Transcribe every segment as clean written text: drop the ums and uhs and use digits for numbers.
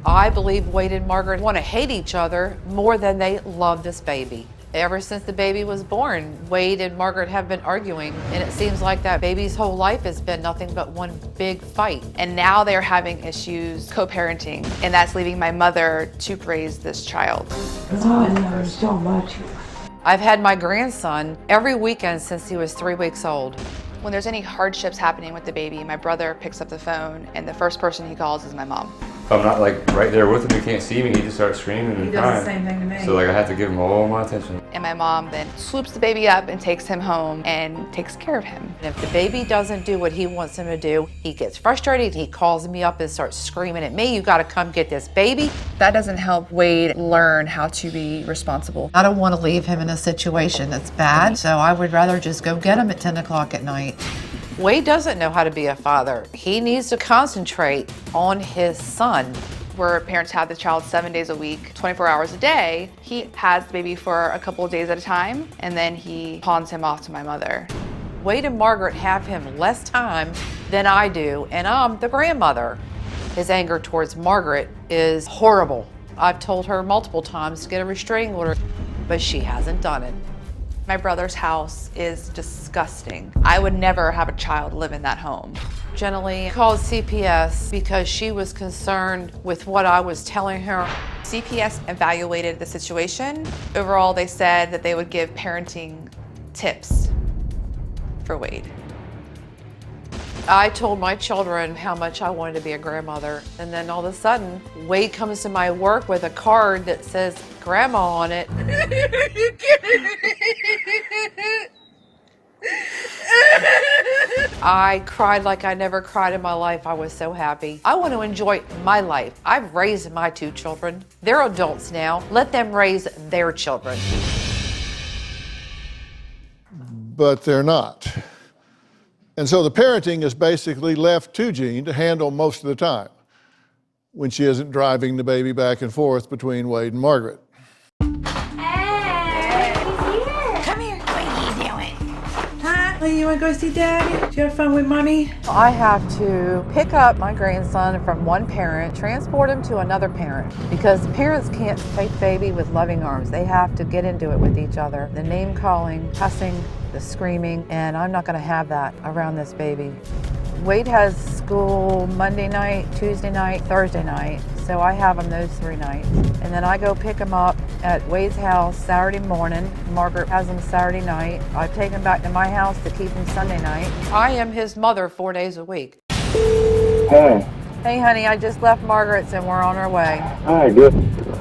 I believe Wade and Margaret want to hate each other more than they love this baby. Ever since the baby was born, Wade and Margaret have been arguing, and it seems like that baby's whole life has been nothing but one big fight. And now they're having issues co-parenting, and that's leaving my mother to raise this child. God knows so much. I've had my grandson every weekend since he was 3 weeks old. When there's any hardships happening with the baby, my brother picks up the phone, and the first person he calls is my mom. If I'm not like right there with him, he can't see me, he just starts screaming and crying. He does the same thing to me. So like I have to give him all my attention. And my mom then swoops the baby up and takes him home and takes care of him. And if the baby doesn't do what he wants him to do, he gets frustrated, he calls me up and starts screaming at me, "You gotta come get this baby." That doesn't help Wade learn how to be responsible. I don't want to leave him in a situation that's bad, so I would rather just go get him at 10 o'clock at night. Wade doesn't know how to be a father. He needs to concentrate on his son. Where parents have the child 7 days a week, 24 hours a day, he has the baby for a couple of days at a time, and then he pawns him off to my mother. Wade and Margaret have him less time than I do, and I'm the grandmother. His anger towards Margaret is horrible. I've told her multiple times to get a restraining order, but she hasn't done it. My brother's house is disgusting. I would never have a child live in that home. Generally called CPS because she was concerned with what I was telling her. CPS evaluated the situation. Overall, they said that they would give parenting tips for Wade. I told my children how much I wanted to be a grandmother, and then all of a sudden, Wade comes to my work with a card that says grandma on it. I cried like I never cried in my life. I was so happy. I want to enjoy my life. I've raised my 2 children. They're adults now. Let them raise their children. But they're not. And so the parenting is basically left to Jeanne to handle most of the time when she isn't driving the baby back and forth between Wade and Margaret. You want to go see Daddy? Did you have fun with Mommy? I have to pick up my grandson from one parent, transport him to another parent, because parents can't take baby with loving arms. They have to get into it with each other. The name calling, cussing, the screaming, and I'm not going to have that around this baby. Wade has school Monday night, Tuesday night, Thursday night, so I have him those 3 nights. And then I go pick him up at Wade's house Saturday morning. Margaret has him Saturday night. I take him back to my house to keep him Sunday night. I am his mother 4 days a week. Hey. Hey honey, I just left Margaret's and we're on our way. Hi, good.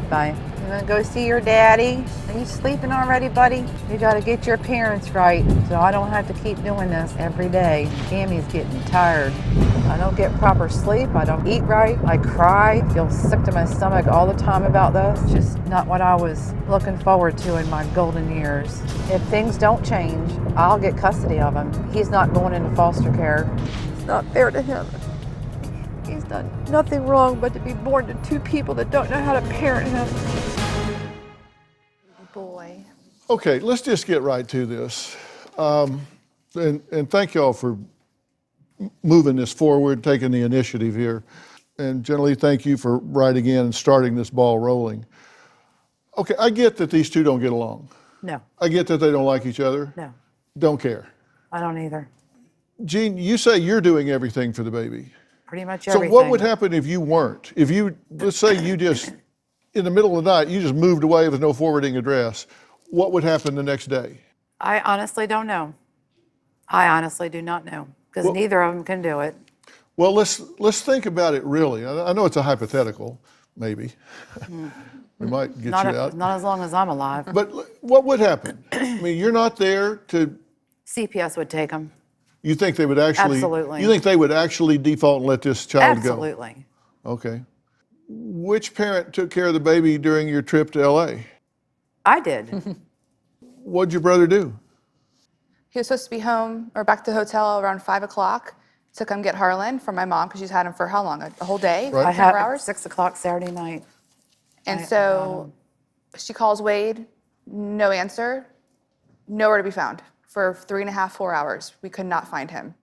Bye. You gonna go see your daddy? Are you sleeping already, buddy? You gotta get your parents right so I don't have to keep doing this every day. Tammy's getting tired. I don't get proper sleep. I don't eat right. I cry. Feel sick to my stomach all the time about this. It's just not what I was looking forward to in my golden years. If things don't change, I'll get custody of him. He's not going into foster care. It's not fair to him. He's done nothing wrong but to be born to 2 people that don't know how to parent him. Boy. Okay, let's just get right to this. And thank y'all for moving this forward, taking the initiative here. And generally, thank you for writing in and starting this ball rolling. Okay, I get that these 2 don't get along. No, I get that they don't like each other. no, Don't care. I don't either. Jeanne, you say you're doing everything for the baby. Pretty much So everything. what would happen if you weren't? If you, let's say you just, in the middle of the night, you just moved away with no forwarding address, what would happen the next day? I honestly don't know. I honestly do not know, because neither of them can do it. Well, let's think about it really. I know it's a hypothetical, maybe. We might get you out. Not as long as I'm alive. But what would happen? I mean, you're not there to, CPS would take them. you think they would actually? Absolutely. You think they would actually default and let this child go? Absolutely. Okay. Which parent took care of the baby during your trip to LA? I did. What'd your brother do? He was supposed to be home or back to the hotel around 5 o'clock to come get Harlan from my mom because she's had him for how long? A whole day? Right. I 24 had hours? 6 o'clock Saturday night. And so she calls Wade, no answer, nowhere to be found for 3.5, 4 hours. We could not find him.